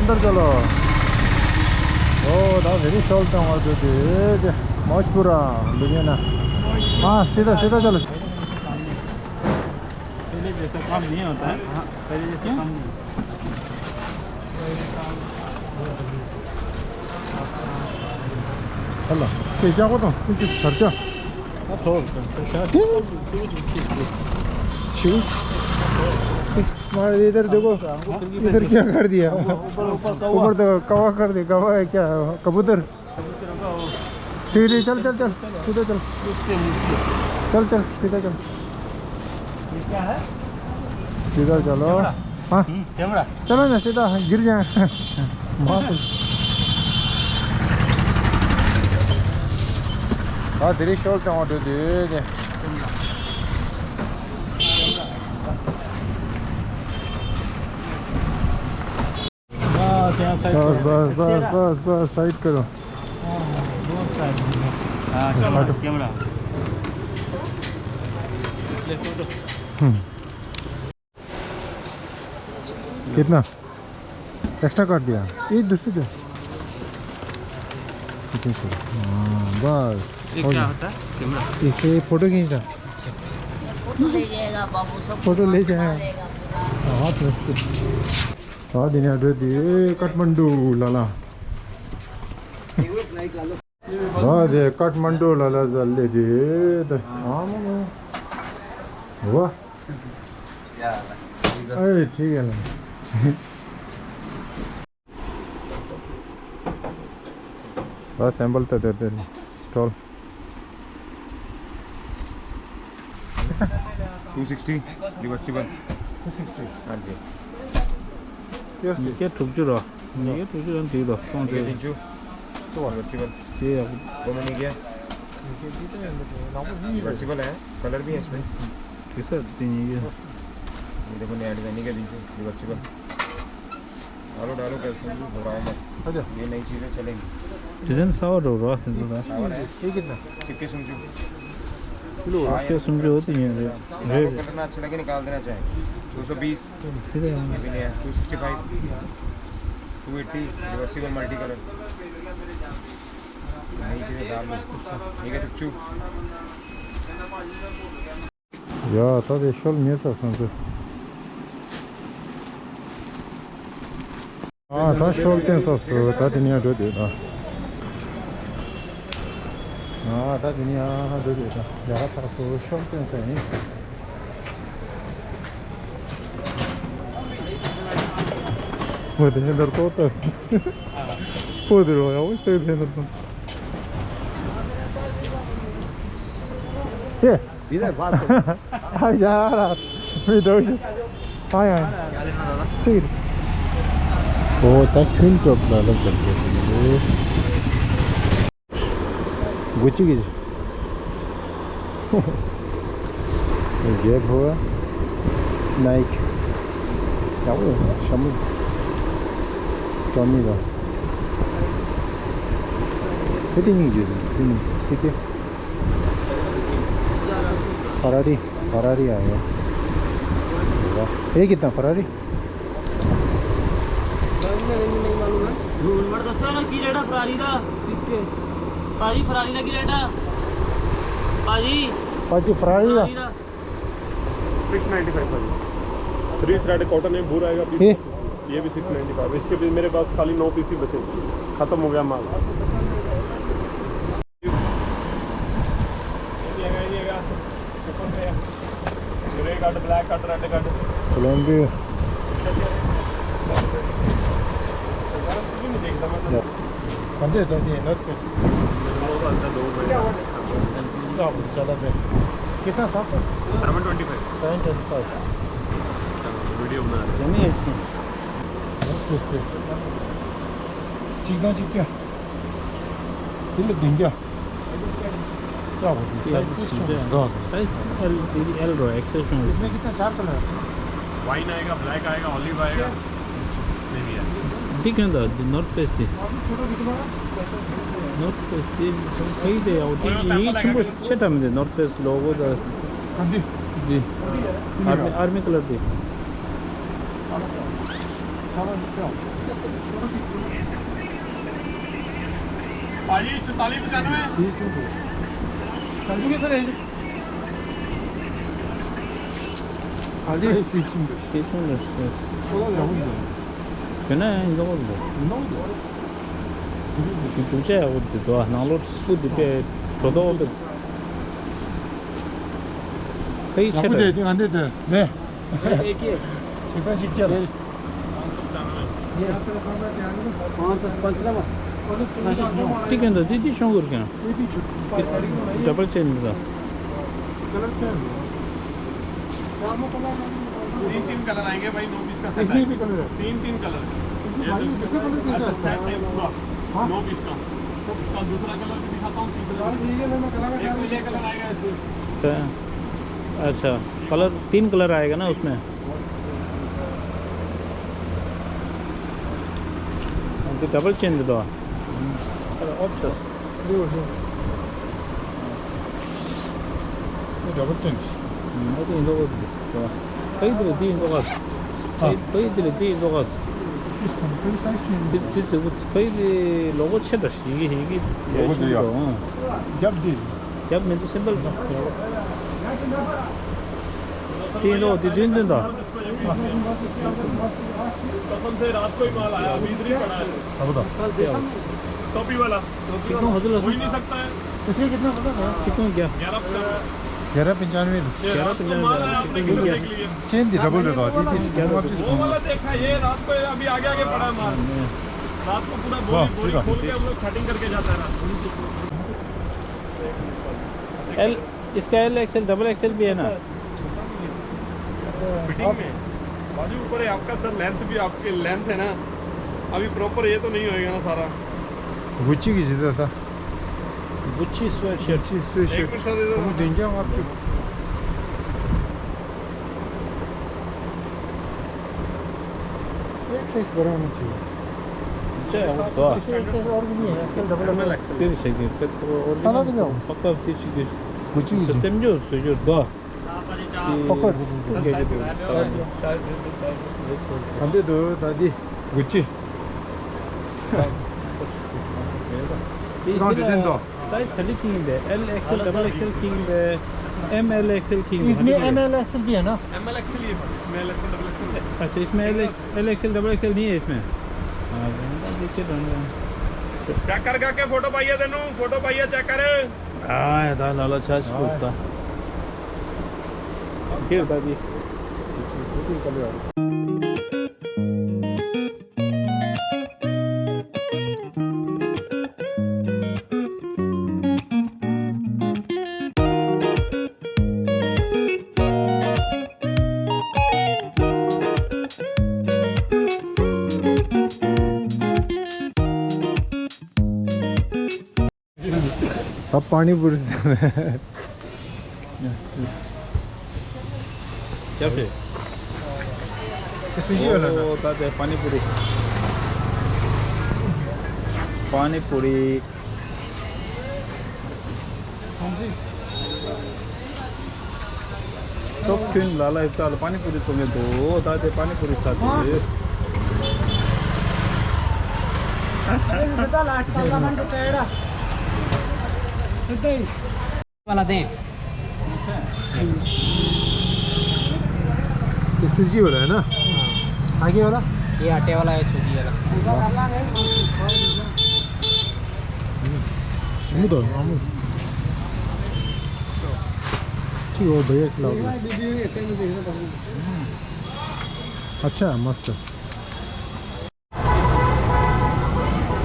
अंदर चलो ओह दा वेरी शॉर्ट है वहाँ पे मौजपुरा लुधियाना हाँ सीधा सीधा चलो पहले जैसा काम नहीं होता है हाँ पहले जैसा काम नहीं चलो क्या होता है कुछ सर्चा हमारे इधर देखो इधर क्या कर दिया ऊपर तो कवा कर दिया कवा है क्या कबूतर ठीक है चल चल चल सीधा चल चल चल सीधा चल सीधा चलो हाँ चलो ना सीधा गिर जाए हाँ तेरी शॉर्ट टमाटो दे बस बस बस बस बस साइड करो कैमरा कितना एक्स्ट्रा काट दिया ये दूसरी दे बस ये क्या होता है कैमरा इसे फोटो खींचना फोटो ले जाएगा बाबू सब फोटो ले जाएगा हाँ तो हाँ दिन काठमांडू लाला हाँ दे काठमांडू लाला जल्दी दे हाँ वाह अरे ठीक है ना बस सैंपल तो देते स्टॉल 260 रिवर्सिबल 260 हाँ जी 이게 독주라 이게 독주란 뒤로 ये तीन रिवर्सिबल ये वो मैंने किया रिवर्सिबल है कलर भी है इसमें कैसा दिन ये ये देखो नया डिजाइन का दिन रिवर्सिबल डालो डालो कैल्शियम घबराओ मत ये नई चीज़ें चलेंगी डिजाइन सावर हो रहा है सावर है ये कितना चिपके समझो लो अच्छे समझो होती हैं रेड कलर ना अच्छा लगे निकाल देना चाहें 220 सीधे ये भी नहीं है 265 280 रिवर्सिबल मल्टी कलर नई चीज़ें डाल लो ठीक है तुच्चू Ja, to jest szol mięsa sądzę. A, to szol ten sos, to nie dojdzie, da. A, to nie dojdzie, da. Ja to szol ten sen. What the hell are totas? Podro, ja oj, to jest to. Yeah. इधर बात हाँ यार मैं दोस्त हाँ यार ठीक है ओ तक क्यों तो अपना लग सकते हैं गुच्ची की गैप हुआ नाइक क्या हुआ शमी टॉमी का फिटिंग ही जो सीखे फरारी आया ये कितना फरारी पाजी फरारी का 695 3 थ्रेड कॉटन है भूरा आएगा पीस ये भी 695 इसके भी मेरे पास खाली 9 पीस ही बचे खत्म हो गया माल grey cut black cut red cut Colombia कंधे तो ये नट पे ज़्यादा पे कितना 725 वीडियो बना रहे चिकना चिक्या दिल दिन क्या क्या होती है एल रो एक्सेप्शनल इसमें कितना 4 कलर वाइन आएगा ब्लैक आएगा ऑलिव आएगा नहीं भी है ठीक है ना नॉट पेस्टी नॉट पेस्टी कई दे और ये चुम्बो सेट हम दे नॉट पेस्ट लोगो दा कंदी जी आर्मी कलर दे भाई 4495 아직 있습니다. 스테이션을 그네 이거 두째 어디도 나로 스푸드게 저도 회의 채를 안 되대. 네. 제가 직접. टिकट दीदी शो करके ना डबल चेन में तीन कलर आएंगे भाई 9 पीस का सेट इसमें भी कलर है। तीन कलर इसमें कलर कैसा सेट है पूरा 9 पीस का इसका दूसरा कलर भी दिखाता हूँ एक तो ये कलर आएगा इसमें अच्छा कलर 3 कलर आएगा ना उसमें तो डबल चेन दे दो ऑप्शन डबल चेंज 어디 인도가 좋아 저희들이 뒤 인도가 저희들이 뒤 인도가 저희들이 로고 채다 이게 로고도요? 겹디. 겹면도 셈벌 뒤 인도 뒤 인도다 कसम से रात को ही माल आया अभी इधर ही पड़ा है 아보다. टोपी वाला चिकन हजर हो ही नहीं सकता है इसमें कितना पता है? चिकन क्या 11 चेन दी डबल दे दो। वो वाला देखा ये रात को अभी आगे आगे पड़ा है माल रात को पूरा बोरी खोल के हम लोग सेटिंग करके जाता है रात एल इसका एल एक्सएल डबल एक्सएल भी है ना फिटिंग में बाजू ऊपर है आपका सर लेंथ भी आपकी लेंथ है ना अभी प्रॉपर ये तो नहीं होएगा ना सारा गुच्ची की चीज़ था। Gucci sweatshirt Gucci sweatshirt. एक मिनट सर इधर वो देंगे हम आपको। एक साइज बड़ा होना चाहिए। तो इसमें एक्सेल और भी नहीं है। Excel double XL. फिर सही है तो सारा दिन आओ। पक्का तीसरी के गुच्ची की चीज़। सिस्टम जो जो दो पकड़। अंदर दो दादी गुच्ची। कौन डिजाइन दो? साइज खाली किंग है L XL double XL king है एम एल एक्सएल किंग इसमें एम एल एक्सेल भी है ना? एमएल एक्सएल ये इसमें एल एक्सएल डबल एक्सएल है अच्छा इसमें एल एक्सएल डबल एक्सएल नहीं है इसमें हाँ देखिए चेक कर के फोटो पाइए तेनू फोटो पाइए चेक कर हाँ दाल लाला छाछ पूछता फिर दादी अब पानी पूरी क्या फिर सूजी वाला ना? वो दादा पानी पूरी पानी पूरी तो क्यों लाला इतना पानी पूरी तुम्हें दो दादा पानी पूरी साथ वाला दें ये सूजी वाला है ना? आगे वाला? ये आटे वाला है सूजी वाला अमूद अमूद ठीक है भैया खिलाओ अच्छा मस्त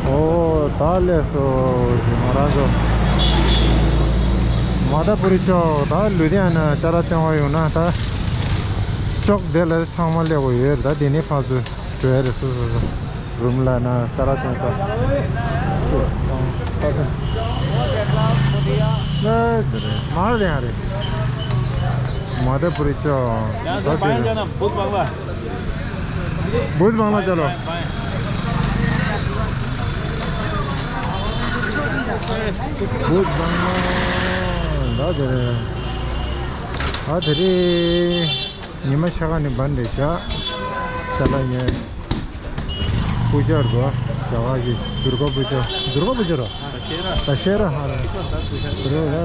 ओ दाल है सो महाराज मादापुरी चो दाल लुधियाना चलाते हो ना था चौक देल सामान ले वो ये दा देने फाजू जो है सो रूम लाना चलाते हो मार दे यार मादापुरी चो बहुत महंगा चलो बहुत महंगा 아들이 이마 시간이 반대죠. 잘라요. पूजा अर्धवा जवाजी दुर्गा पूजा दशहरा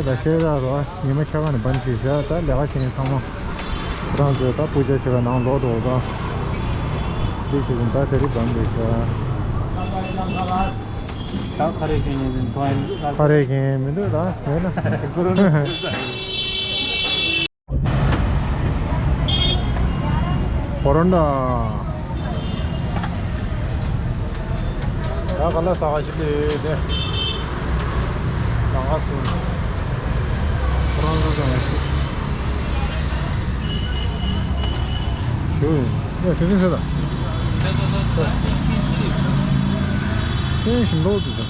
दशहरा अर्धवा निमे शगन बंची जाता लगा चिनी सामा राज होता पूजा शगन नाम लोड होगा दिख जिंदा तेरी बंद है खरे के दिन तो अरे के मिलो दा है ना 버런다 야 갈라 사가실래 네 나갔어 그런 거가 맛있어 야 되는 세다 세신 로드다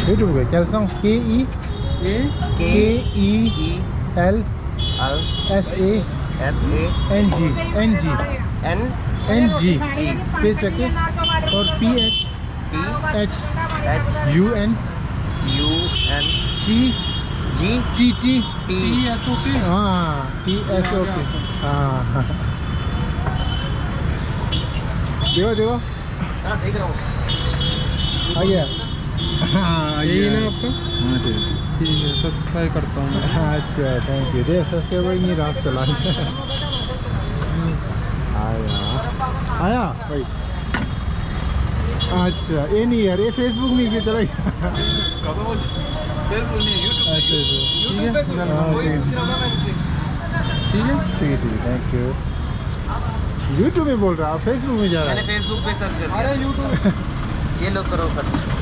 YouTuber kelsan KELSANG space रखे और PHUNGTTSOP हाँ TSOP हाँ देखो देख रहा हूँ आ गया यही ना आपका हाँ ठीक ठीक है सब्सक्राइब करता हूँ अच्छा थैंक यू दे सब्सक्राइबर नहीं रास्ते ला आया भाई अच्छा ये नहीं यार ये फेसबुक नहीं के चला फेसबुक नहीं यूट्यूब ठीक है थैंक यू यूट्यूब में बोल रहा फेसबुक में जा रहा मैंने फेसबुक पे सर्च कर दिया अरे यूट्यूब ये लोग करो सर्च है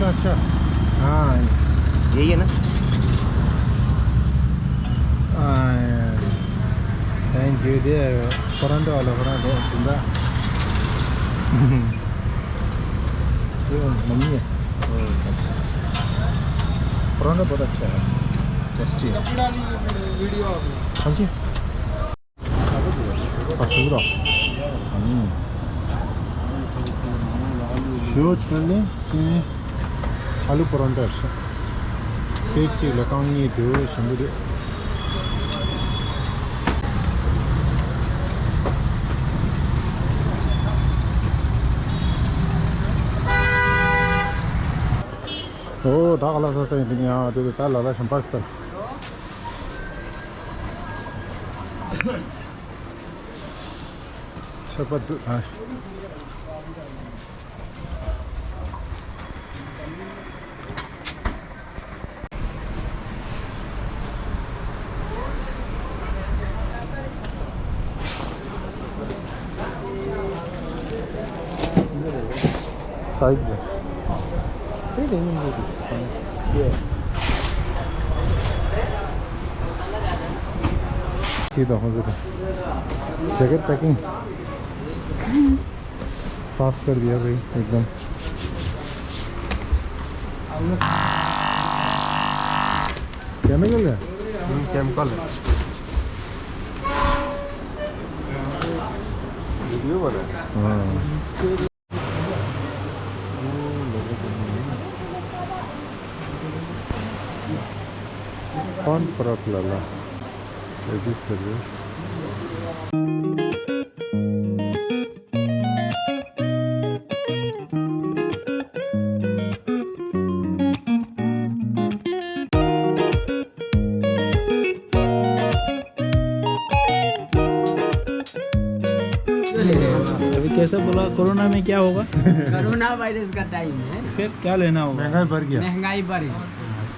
अच्छा हाँ यही है ना थैंक यू दे परांठे वाला परांठे चिंता ये मम्मी है अच्छा परांठा बहुत अच्छा है टेस्टी है वीडियो हाँ जी पूरा 쇼 줄래? 시 알루 परांठा अच्छा पेची लकांगी दो शंभर 오 다 갈라서 그냥 되게 달라라 좀 봤어 세바도 아 사이드 그래 되는 거지 예 सीधा हो जाता जैकेट पैकिंग साफ कर दिया भाई एकदम केमिकल है केमिकल है वीडियो बना हाँ कौन फर्क लगा लेडीज सर्विस अभी कैसे बोला कोरोना में क्या होगा कोरोना वायरस का टाइम है फिर क्या लेना होगा महंगाई बढ़ गया महंगाई बढ़ी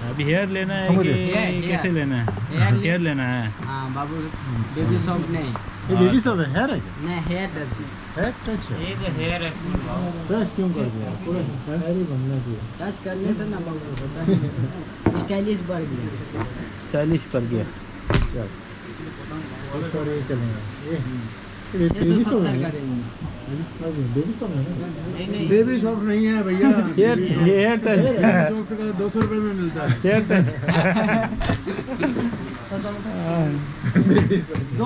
अभी हेयर लेना है कि कैसे लेना है हेयर लेना है हाँ बाबू बेबी शॉप नहीं ये बेबी सब है हेयर है क्या नहीं हेयर टच हेयर टच है ये जो हेयर है टच क्यों कर दिया पूरा हेयर ही बनना चाहिए टच करने से ना बाबू होता है स्टाइलिश बढ़ गया स्टाइलिश कर गया चल उसका ये चलेगा ये बेबी 670 सब है का रेंज बेबी सब है ना बेबी सॉफ्ट नहीं है भैया हेयर टच सॉफ्ट का 200 रुपए में मिलता है हेयर टच 2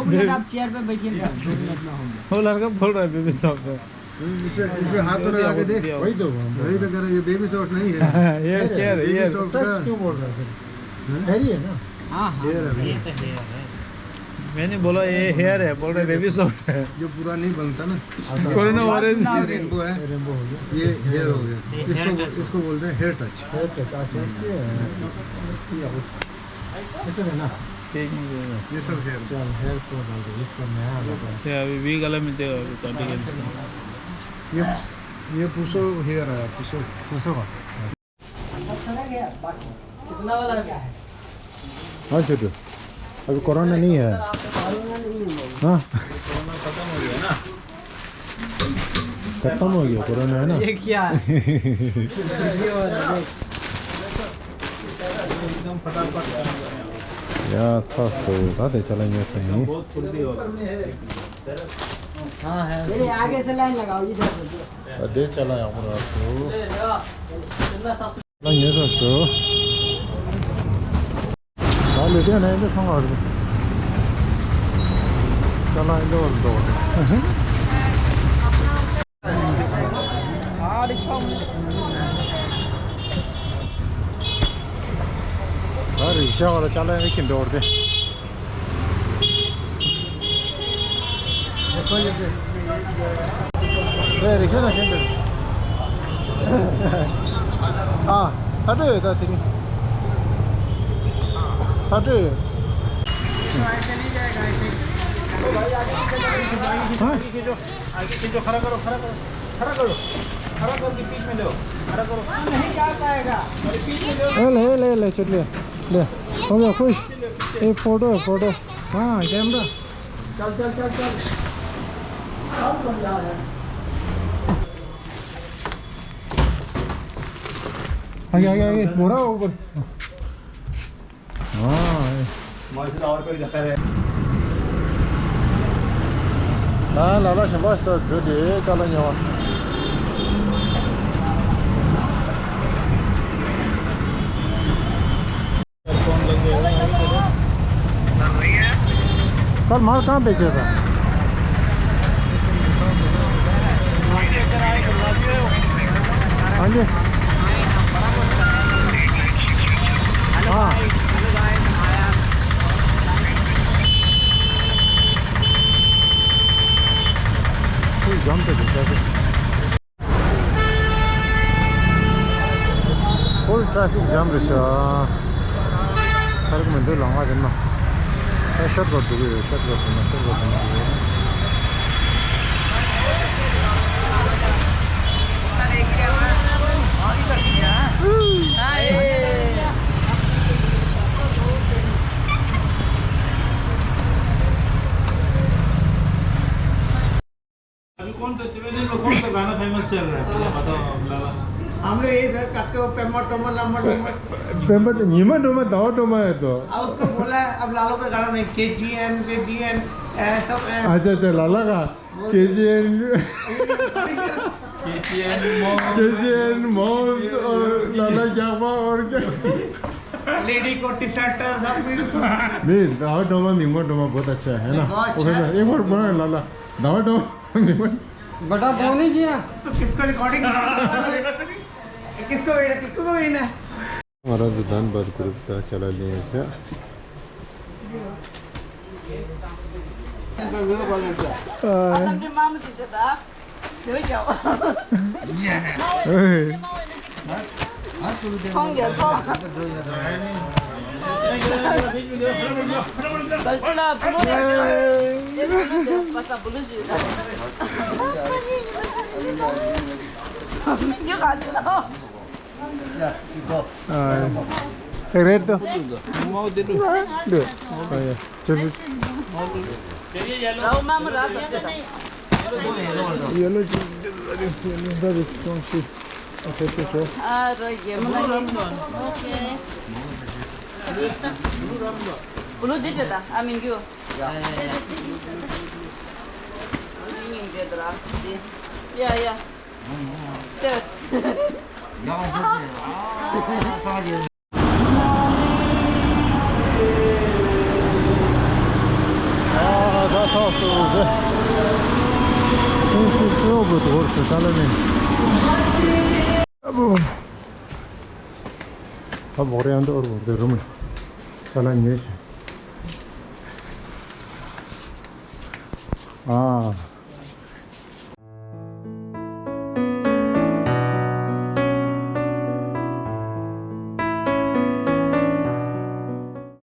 मिनट आप चेयर पे बैठिए ना, 2 मिनट में होंगे। वो लड़का बोल रहा है बेबी शॉप है। इसमें हाथ तो लगा के देख, वही तो कह रहे ये बेबी सॉफ्ट नहीं है। ये क्या है ये क्यों बोल रहा है? हेयर है ना? हाँ हेयर है। मैंने बोला ये हेयर है, बोल रहे बेबी शॉप है। जो पूरा नहीं बनता ना, कोरोना ऑरेंज ये रेनबो है, रेनबो हो गया, ये हेयर हो गया। इसको बोलते हैं हेयर टच। हेयर टच अच्छा ऐसे है ना? ठीक है ये सब हेयर। चल हेयर को डाल दो, इसका नया लगा। ये अभी भी गला में तो काटी गई। ये पुसो हेयर है, पुसो का। कितना वाला क्या है? हाँ छोटू, अभी कोरोना नहीं है। हाँ खत्म हो गया कोरोना है ना। ये क्या है? एकदम फटाफट या था तो दादे चलेंगे सही। बहुत फुर्ती होगा। हाँ है। ये आगे से लाइन लगाओ इधर। दे चला हमारा तो चलेंगे दोस्तों। लुधियाना है तो संगार चला इधर और दो रिक्शा वाला चला है लेकिन दौड़ दे रिक्शा ना केंद्र हाँ साढ़े था तेरी साढ़े आगे खींचो, खड़ा करो, खड़ा करो, खड़ा करो, खड़ा करो कि बीच में लो, खड़ा करो। नहीं जा पाएगा। ले चल ले हो गया खुश। एक फोटो हाँ कैमरा चल चल चल चल। अब कौन जा रहा है? आगे बोरा ऊपर। हाँ लाला शबाश जो दे चलेंगे वहाँ। कल माल कहाँ बेचे था? हाँ जी हाँ जाम पे फुल ट्रैफिक जाम रहा सड़क में दो लंगा देना शर्ट कर दूँगी शर्ट कर दूँगा अभी कौन सा तिब्बती में कौन सा गाना फेमस चल रहा है बताओ लाला। हमने ये सर कटके वो पेमर टोमर लम्बर पेमेंट नीमन डोमा दावा डोमा है तो उसको बोला है अब लालो पे गाना नहीं KGN सब अच्छा लाला का KGN मॉम्स और लाला जावा और क्या लेडी को टी शर्ट सब कुछ नहीं दावा डोमा नीमन डोमा बहुत अच्छा है ना। एक बार बना लाला दावा डोमा नीमन बटा तो नहीं किया तो किसको रिकॉर्डिंग किसको वेना हमारा दुकान बंद ग्रुप का चला लिया ऐसा रेट तो mau tidur dua oh ya coba yellow dari sini dari sini oke tuh Belum dia dah, amin kyo. Ini dia dah. Ya. Terus. soğudu. Sen çok doğrusu salami. Bu. Abi oraya da orada rumun. Salami. 아.